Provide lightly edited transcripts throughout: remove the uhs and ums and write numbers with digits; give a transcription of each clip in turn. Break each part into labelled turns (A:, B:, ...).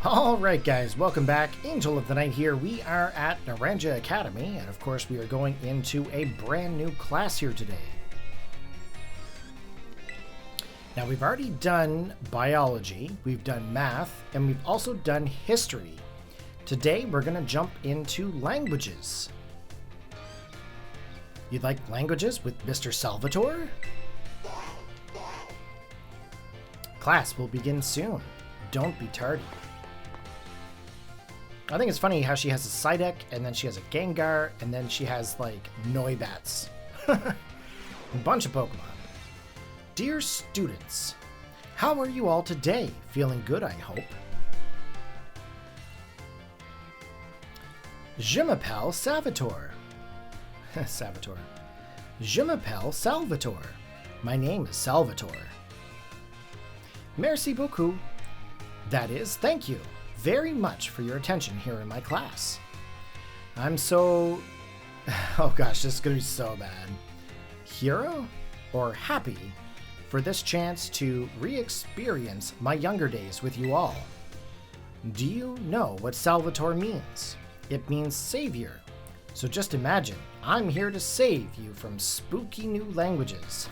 A: Alright guys, welcome back. Angel of the Night here. We are at Naranja Academy, and of course we are going into a brand new class here today. Now we've already done biology, we've done math, and we've also done history. Today we're going to jump into languages. You'd like languages with Mr. Salvatore? Class will begin soon. Don't be tardy. I think it's funny how she has a Psyduck, and then she has a Gengar, and then she has, like, Noibats. A bunch of Pokemon. Dear students, how are you all today? Feeling good, I hope. Je m'appelle Salvatore. Salvatore. Je m'appelle Salvatore. My name is Salvatore. Merci beaucoup. That is, thank you very much for your attention here in my class. I'm so... Oh gosh, this is going to be so bad. Hero or happy for this chance to re-experience my younger days with you all. Do you know what Salvatore means? It means savior. So just imagine, I'm here to save you from spooky new languages.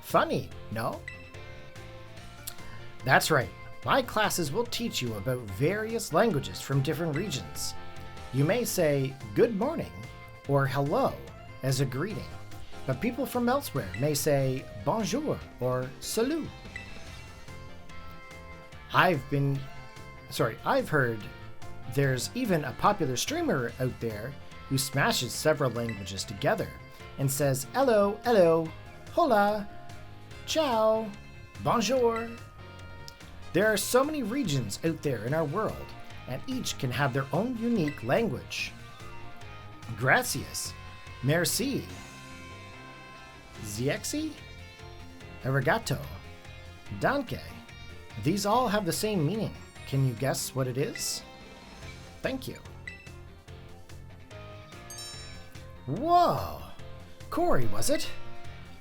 A: Funny, no? That's right. My classes will teach you about various languages from different regions. You may say good morning or hello as a greeting, but people from elsewhere may say bonjour or salut. I've heard there's even a popular streamer out there who smashes several languages together and says hello, hello, hola, ciao, bonjour. There are so many regions out there in our world, and each can have their own unique language. Gracias, merci, ziexi, arigato, danke. These all have the same meaning. Can you guess what it is? Thank you. Whoa! Corey, was it?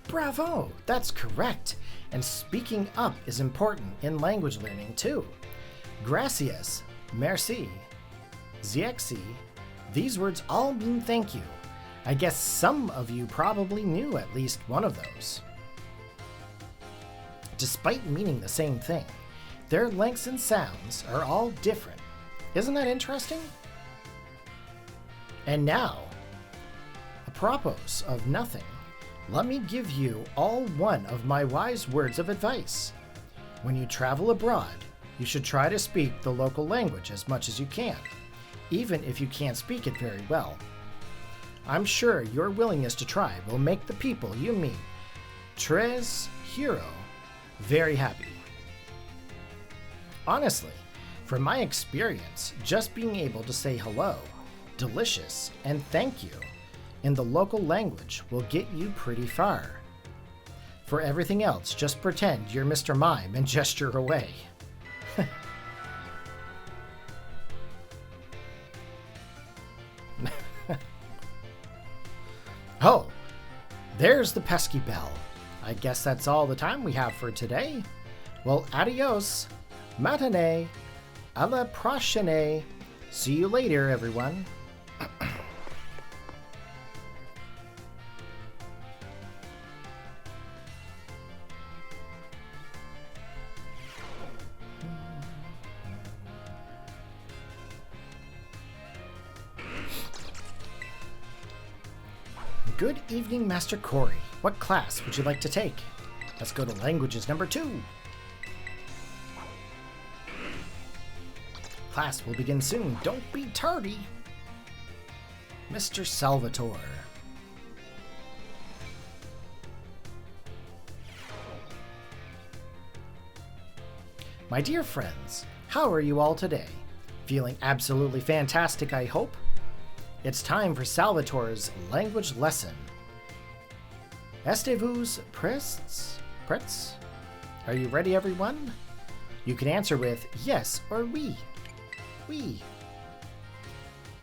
A: Bravo! That's correct. And speaking up is important in language learning too. Gracias, merci, ziexi, these words all mean thank you. I guess some of you probably knew at least one of those. Despite meaning the same thing, their lengths and sounds are all different. Isn't that interesting? And now, apropos of nothing, let me give you all one of my wise words of advice. When you travel abroad, you should try to speak the local language as much as you can, even if you can't speak it very well. I'm sure your willingness to try will make the people you meet, tres hero, very happy. Honestly, from my experience, just being able to say hello, delicious, and thank you in the local language will get you pretty far. For everything else, just pretend you're Mr. Mime and gesture away. Oh, there's the pesky bell. I guess that's all the time we have for today. Well, adios, matinee, à la prochaine. See you later, everyone. Good evening, Master Corey. What class would you like to take? Let's go to languages number 2. Class will begin soon. Don't be tardy. Mr. Salvatore. My dear friends, how are you all today? Feeling absolutely fantastic, I hope? It's time for Salvatore's language lesson. Estez-vous prêts? Are you ready, everyone? You can answer with yes or oui. Oui.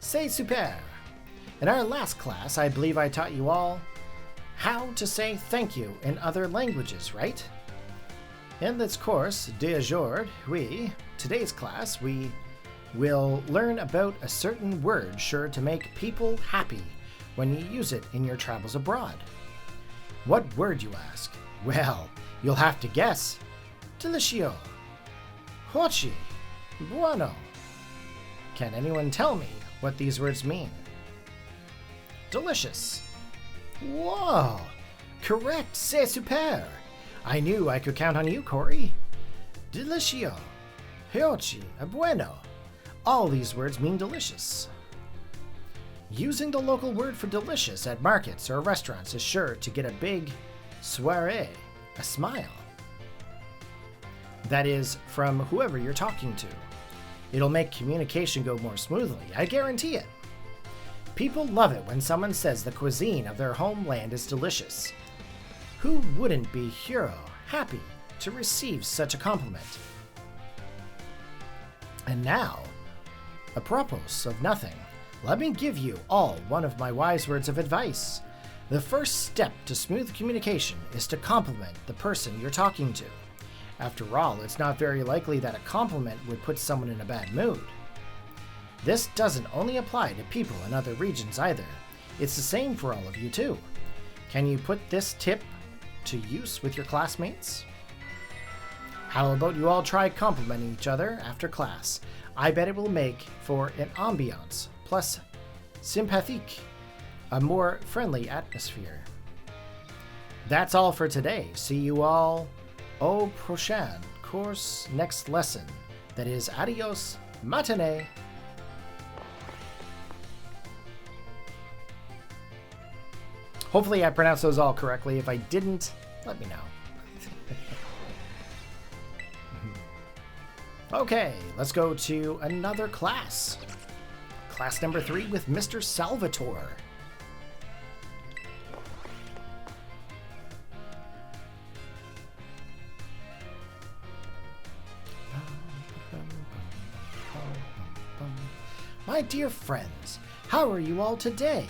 A: C'est super. In our last class, I believe I taught you all how to say thank you in other languages, right? In this course d'aujourd'hui, today's class, we will learn about a certain word sure to make people happy when you use it in your travels abroad. What word, you ask? Well, you'll have to guess. Delicioso. Hochi. Bueno. Can anyone tell me what these words mean? Delicious. Whoa! Correct! C'est super! I knew I could count on you, Corey. Delicio. Hochi. Bueno. All these words mean delicious. Using the local word for delicious at markets or restaurants is sure to get a big soirée, a smile. That is, from whoever you're talking to. It'll make communication go more smoothly, I guarantee it. People love it when someone says the cuisine of their homeland is delicious. Who wouldn't be happy to receive such a compliment? And now, apropos of nothing, let me give you all one of my wise words of advice. The first step to smooth communication is to compliment the person you're talking to. After all, it's not very likely that a compliment would put someone in a bad mood. This doesn't only apply to people in other regions either. It's the same for all of you too. Can you put this tip to use with your classmates? How about you all try complimenting each other after class? I bet it will make for an ambiance, plus sympathique, a more friendly atmosphere. That's all for today. See you all au prochain course next lesson. That is, adios, matinee. Hopefully I pronounced those all correctly. If I didn't, let me know. Okay, let's go to another class. Class number 3 with Mr. Salvatore. My dear friends, how are you all today?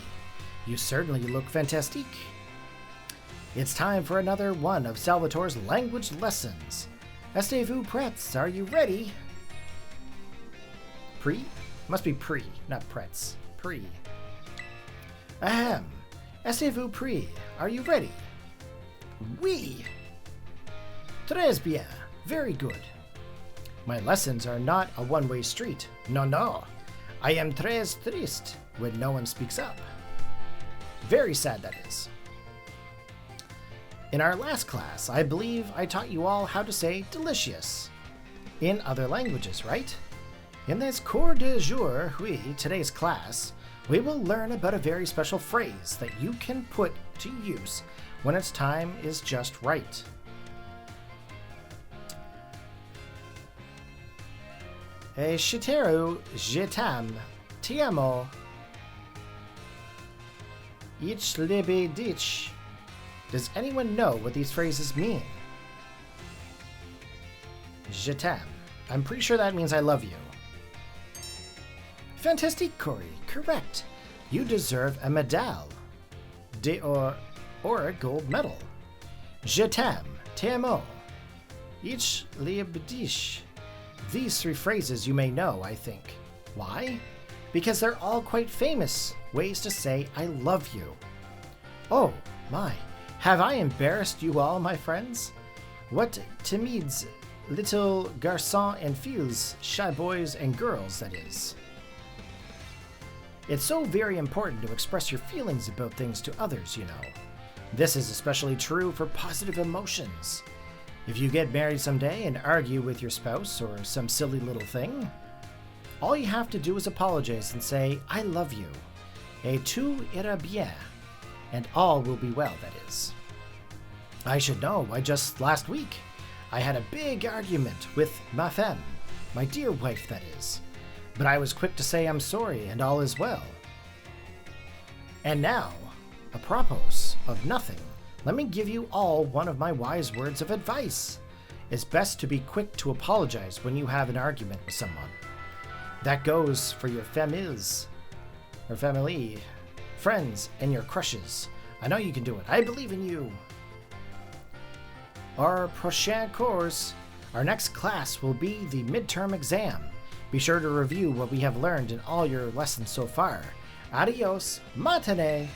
A: You certainly look fantastic. It's time for another one of Salvatore's language lessons. Estez-vous prêts? Are you ready? Pre? Must be pre, not prêts. Pre. Ahem. Estez-vous prêts? Are you ready? Oui. Très bien. Very good. My lessons are not a one-way street. No, no. I am très triste when no one speaks up. Very sad, that is. In our last class, I believe I taught you all how to say delicious in other languages, right? In this cours de jour, today's class, we will learn about a very special phrase that you can put to use when its time is just right. Shiteru, je t'aime, ti amo, ich liebe dich. Does anyone know what these phrases mean? Je t'aime. I'm pretty sure that means I love you. Fantastic, Corey. Correct. You deserve a medal. Or a gold medal. Je t'aime. Te amo. Ich liebe dich. These 3 phrases you may know, I think. Why? Because they're all quite famous ways to say I love you. Oh, my. Have I embarrassed you all, my friends? What timides little garçons and filles, shy boys and girls, that is. It's so very important to express your feelings about things to others, you know. This is especially true for positive emotions. If you get married someday and argue with your spouse or some silly little thing, all you have to do is apologize and say, I love you. Et tout ira bien. And all will be well, that is. I should know, just last week, I had a big argument with ma femme, my dear wife, that is. But I was quick to say I'm sorry and all is well. And now, apropos of nothing, let me give you all one of my wise words of advice. It's best to be quick to apologize when you have an argument with someone. That goes for your familles, or family, friends, and your crushes. I know you can do it. I believe in you. Our prochain course, Our next class will be the midterm exam. Be sure to review what we have learned in all your lessons so far. Adios, matane!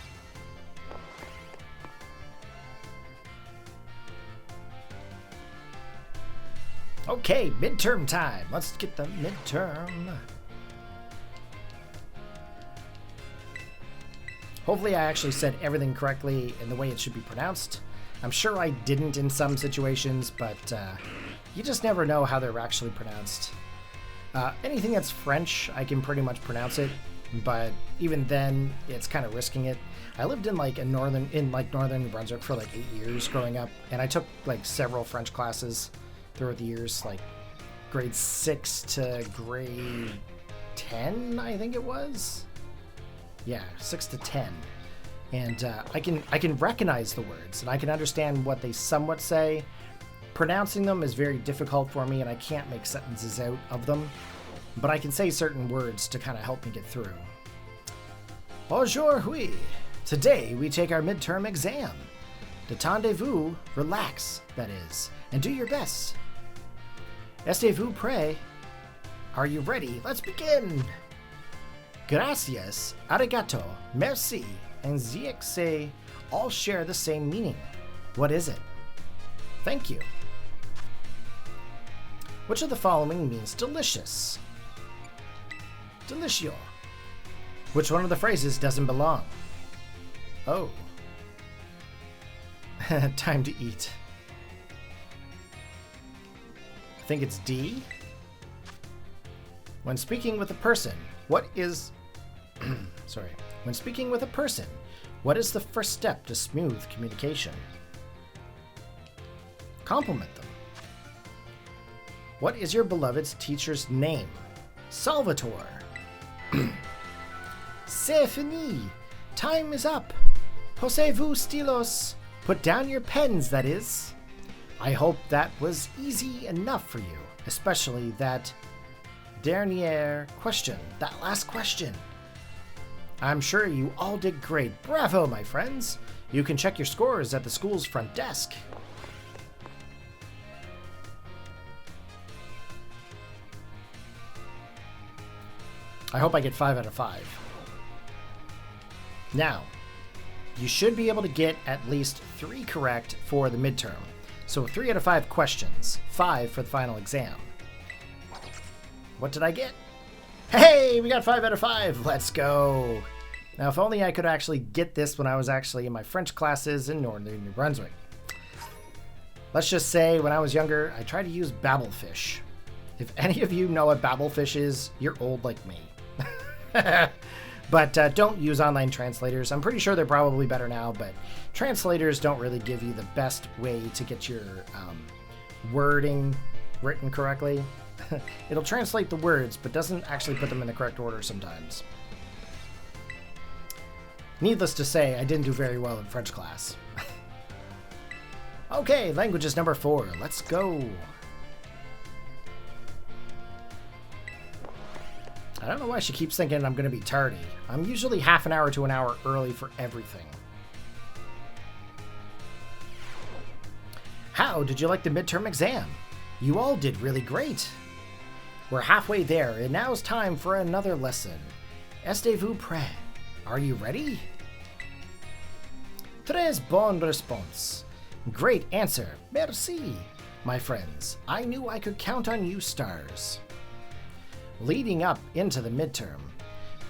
A: Okay, midterm time. Let's get the midterm. Hopefully I actually said everything correctly in the way it should be pronounced. I'm sure I didn't in some situations, but you just never know how they're actually pronounced. Anything that's French, I can pretty much pronounce it, but even then, it's kind of risking it. I lived in northern New Brunswick for like 8 years growing up, and I took like several French classes throughout the years, like grade 6 to grade 10, I think it was. Yeah, 6 to 10. And I can recognize the words, and I can understand what they somewhat say. Pronouncing them is very difficult for me, and I can't make sentences out of them. But I can say certain words to kind of help me get through. Bonjour, oui. Today we take our midterm exam. Détendez-vous, relax, that is, and do your best. Estez-vous prêt? Are you ready? Let's begin. Gracias, arigato, merci, and ziexé all share the same meaning. What is it? Thank you. Which of the following means delicious? Delicio. Which one of the phrases doesn't belong? Oh. Time to eat. I think it's D. When speaking with a person, what is... Sorry. When speaking with a person, what is the first step to smooth communication? Compliment them. What is your beloved teacher's name? Salvatore. C'est fini. Time is up. Posez-vous stylos. Put down your pens, that is. I hope that was easy enough for you, especially that dernier question, that last question. I'm sure you all did great. Bravo, my friends. You can check your scores at the school's front desk. I hope I get 5 out of 5. Now, you should be able to get at least 3 correct for the midterm. So 3 out of 5 questions, 5 for the final exam. What did I get? Hey, we got 5 out of 5. Let's go. Now, if only I could actually get this when I was actually in my French classes in northern New Brunswick. Let's just say when I was younger, I tried to use Babelfish. If any of you know what Babelfish is, you're old like me. But don't use online translators. I'm pretty sure they're probably better now, but translators don't really give you the best way to get your wording written correctly. It'll translate the words, but doesn't actually put them in the correct order sometimes. Needless to say, I didn't do very well in French class. Okay, languages number 4. Let's go. I don't know why she keeps thinking I'm going to be tardy. I'm usually half an hour to an hour early for everything. How did you like the midterm exam? You all did really great. We're halfway there, and now it's time for another lesson. Estez-vous prêt? Are you ready? Très bonne réponse. Great answer. Merci. My friends, I knew I could count on you stars. Leading up into the midterm,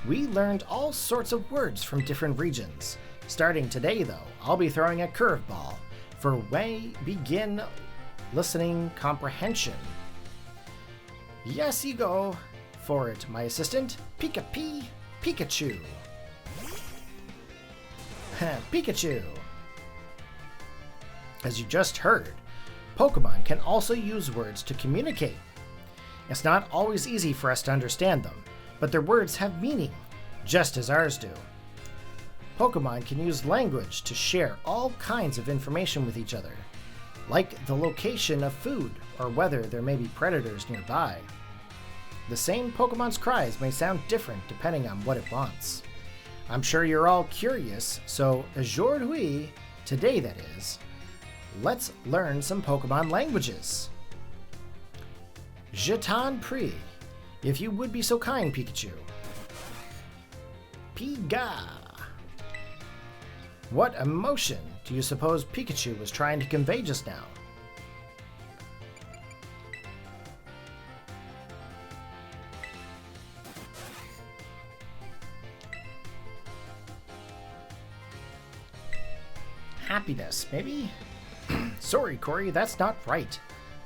A: we learned all sorts of words from different regions. Starting today, though, I'll be throwing a curveball for way begin listening comprehension. Yes, you go for it, my assistant. Pika-pee, Pikachu. Pikachu. As you just heard, Pokemon can also use words to communicate. It's not always easy for us to understand them, but their words have meaning, just as ours do. Pokemon can use language to share all kinds of information with each other, like the location of food or whether there may be predators nearby. The same Pokemon's cries may sound different depending on what it wants. I'm sure you're all curious, so aujourd'hui, today that is, let's learn some Pokemon languages. Je t'en prie. If you would be so kind, Pikachu. Piga. What emotion do you suppose Pikachu was trying to convey just now? Happiness, maybe? Sorry, Corey, that's not right.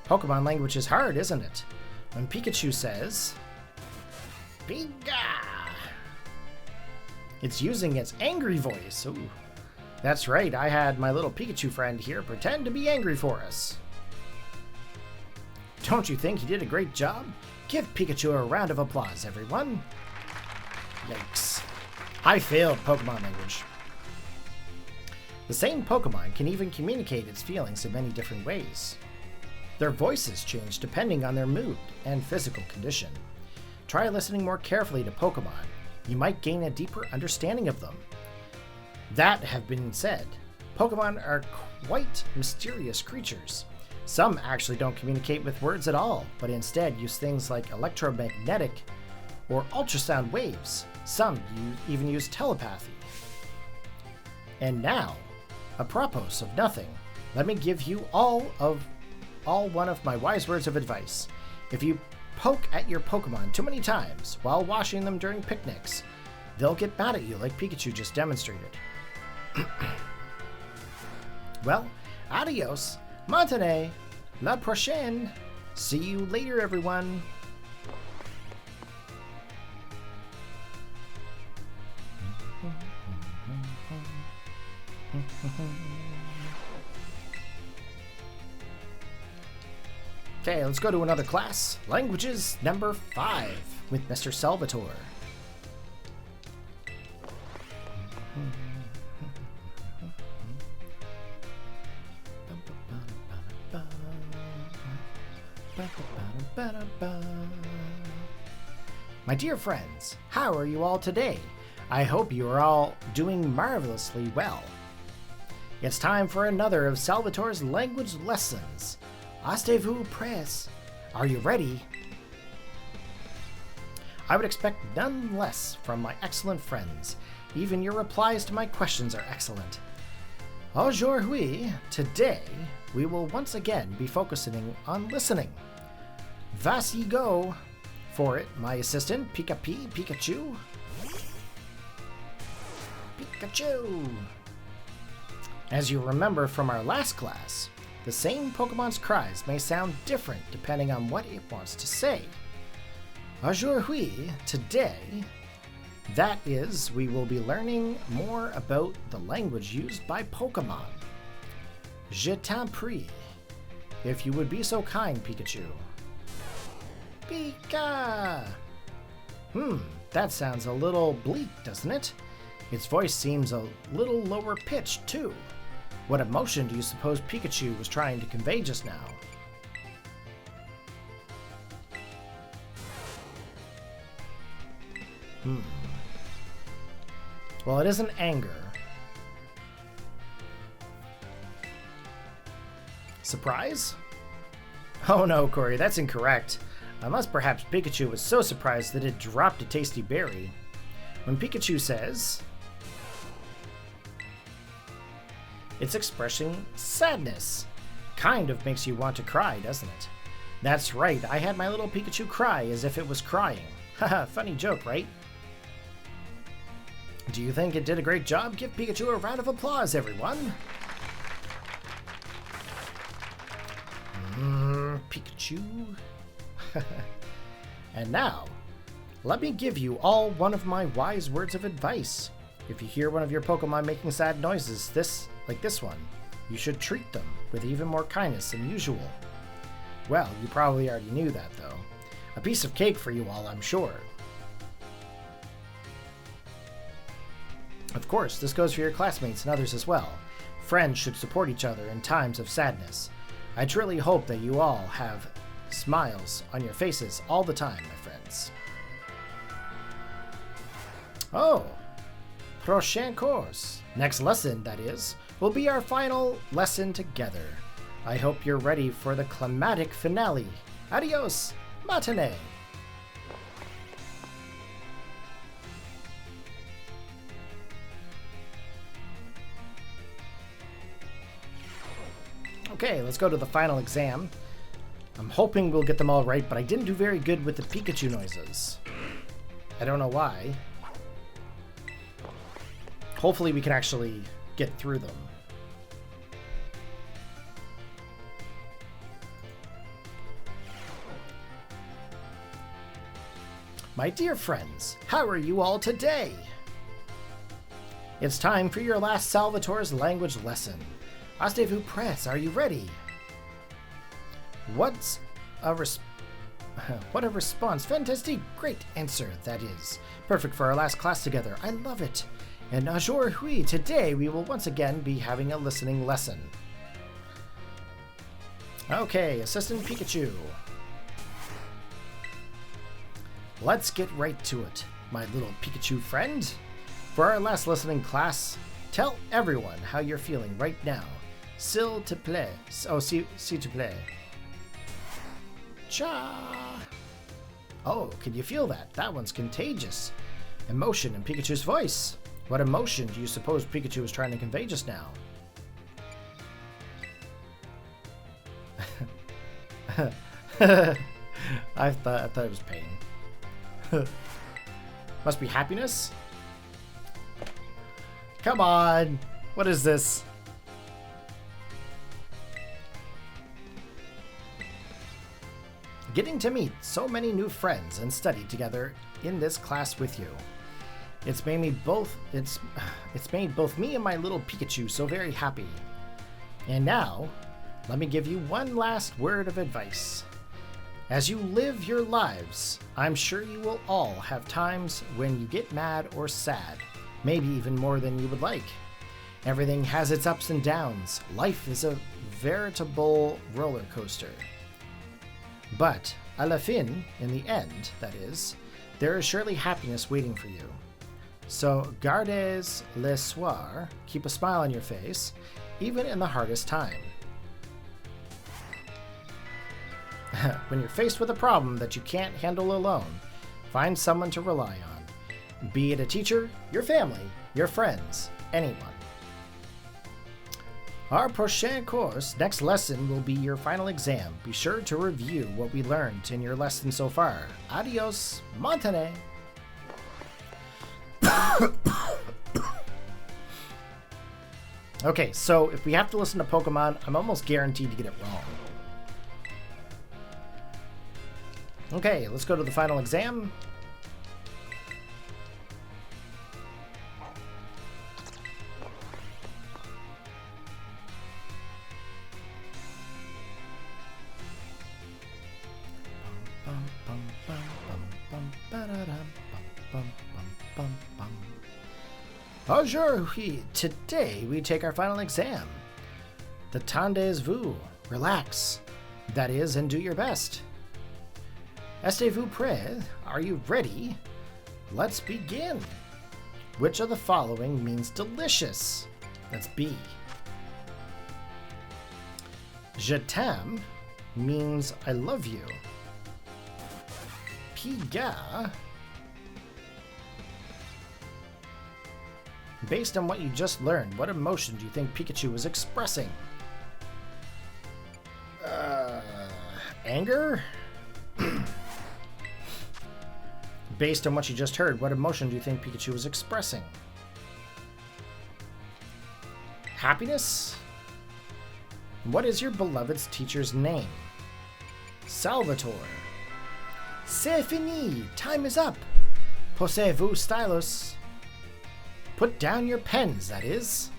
A: Pokemon language is hard, isn't it? When Pikachu says, Piga, it's using its angry voice. Ooh. That's right, I had my little Pikachu friend here pretend to be angry for us. Don't you think he did a great job? Give Pikachu a round of applause, everyone. Yikes. I failed Pokemon language. The same Pokemon can even communicate its feelings in many different ways. Their voices change depending on their mood and physical condition. Try listening more carefully to Pokemon. You might gain a deeper understanding of them. That have been said, Pokemon are quite mysterious creatures. Some actually don't communicate with words at all, but instead use things like electromagnetic or ultrasound waves. Some even use telepathy. And now, apropos of nothing, let me give you all one of my wise words of advice. If you poke at your Pokemon too many times while washing them during picnics, they'll get mad at you like Pikachu just demonstrated. Well, adios, matane, la prochaine. See you later, everyone. Okay, let's go to another class. Languages number 5 with Mr. Salvatore. My dear friends, how are you all today? I hope you are all doing marvelously well. It's time for another of Salvatore's language lessons. Achetez-vous prêts? Are you ready? I would expect none less from my excellent friends. Even your replies to my questions are excellent. Aujourd'hui, today, we will once again be focusing on listening. Vas-y go! For it, my assistant, Pikachu. Pikachu! As you remember from our last class, the same Pokemon's cries may sound different depending on what it wants to say. Aujourd'hui, today, that is, we will be learning more about the language used by Pokemon. Je t'en prie. If you would be so kind, Pikachu. Pika! That sounds a little bleak, doesn't it? Its voice seems a little lower pitched, too. What emotion do you suppose Pikachu was trying to convey just now? Well, it isn't anger. Surprise? Oh no, Corey, that's incorrect. Unless perhaps Pikachu was so surprised that it dropped a tasty berry. When Pikachu says, it's expressing sadness. Kind of makes you want to cry, doesn't it? That's right, I had my little Pikachu cry as if it was crying. Haha, funny joke, right? Do you think it did a great job? Give Pikachu a round of applause, everyone. Pikachu. And now, let me give you all one of my wise words of advice. If you hear one of your Pokemon making sad noises, like this one, you should treat them with even more kindness than usual. Well, you probably already knew that, though. A piece of cake for you all, I'm sure. Of course, this goes for your classmates and others as well. Friends should support each other in times of sadness. I truly hope that you all have smiles on your faces all the time, my friends. Oh, prochain course. Next lesson, that is, will be our final lesson together. I hope you're ready for the climactic finale. Adios, matinee. Okay, let's go to the final exam. I'm hoping we'll get them all right, but I didn't do very good with the Pikachu noises. I don't know why. Hopefully we can actually get through them. My dear friends, how are you all today? It's time for your last Salvatore's language lesson. Ostez-vous prêts? Are you ready? What a response. Fantastic. Great answer, that is. Perfect for our last class together. I love it. And aujourd'hui, today we will once again be having a listening lesson. Okay, Assistant Pikachu. Let's get right to it, my little Pikachu friend. For our last listening class, tell everyone how you're feeling right now. S'il te plaît. Oh, s'il te plaît. Cha! Oh, can you feel that? That one's contagious. Emotion in Pikachu's voice. What emotion do you suppose Pikachu was trying to convey just now? I thought it was pain. Must be happiness? Come on! What is this? Getting to meet so many new friends and study together in this class with you. It's made both me and my little Pikachu so very happy. And now, let me give you one last word of advice. As you live your lives, I'm sure you will all have times when you get mad or sad, maybe even more than you would like. Everything has its ups and downs. Life is a veritable roller coaster. But, à la fin, in the end, that is, there is surely happiness waiting for you. So, gardez l'espoir, keep a smile on your face, even in the hardest time. When you're faced with a problem that you can't handle alone, find someone to rely on. Be it a teacher, your family, your friends, anyone. Our prochain course, next lesson, will be your final exam. Be sure to review what we learned in your lesson so far. Adios, Montane! Okay, so if we have to listen to Pokemon, I'm almost guaranteed to get it wrong. Okay, let's go to the final exam. Aujourd'hui, today we take our final exam. The tendez-vous, relax, that is, and do your best. Estez-vous prêts? Are you ready? Let's begin. Which of the following means delicious? That's B. Je t'aime means I love you. Piga. Based on what you just learned, what emotion do you think Pikachu was expressing? Anger? Based on what you just heard, what emotion do you think Pikachu was expressing? Happiness? What is your beloved's teacher's name? Salvatore. C'est fini! Time is up! Posez-vous stylus? Put down your pens, that is.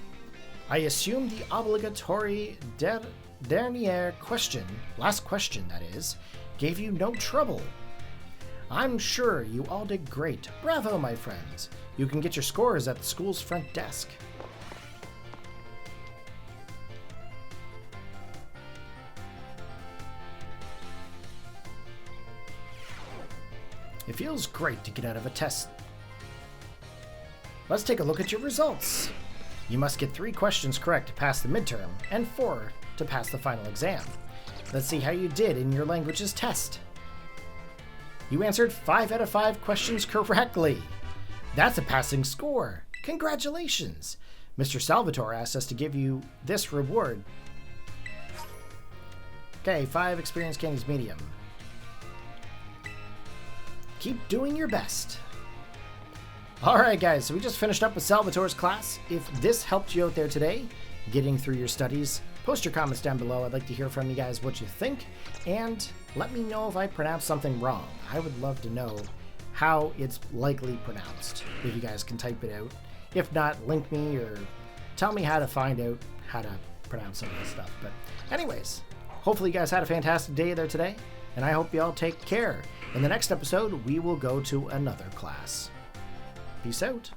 A: I assume the obligatory dernier question, last question that is, gave you no trouble. I'm sure you all did great. Bravo, my friends. You can get your scores at the school's front desk. It feels great to get out of a test. Let's take a look at your results. You must get 3 questions correct to pass the midterm, and 4 to pass the final exam. Let's see how you did in your languages test. You answered 5 out of 5 questions correctly. That's a passing score. Congratulations. Mr. Salvatore asked us to give you this reward. Okay, 5 experience candies medium. Keep doing your best. Alright guys, so we just finished up with Salvatore's class. If this helped you out there today, getting through your studies, post your comments down below. I'd like to hear from you guys what you think, and let me know if I pronounced something wrong. I would love to know how it's likely pronounced, if you guys can type it out. If not, link me or tell me how to find out how to pronounce some of this stuff. But anyways, hopefully you guys had a fantastic day there today, and I hope you all take care. In the next episode, we will go to another class. Peace out.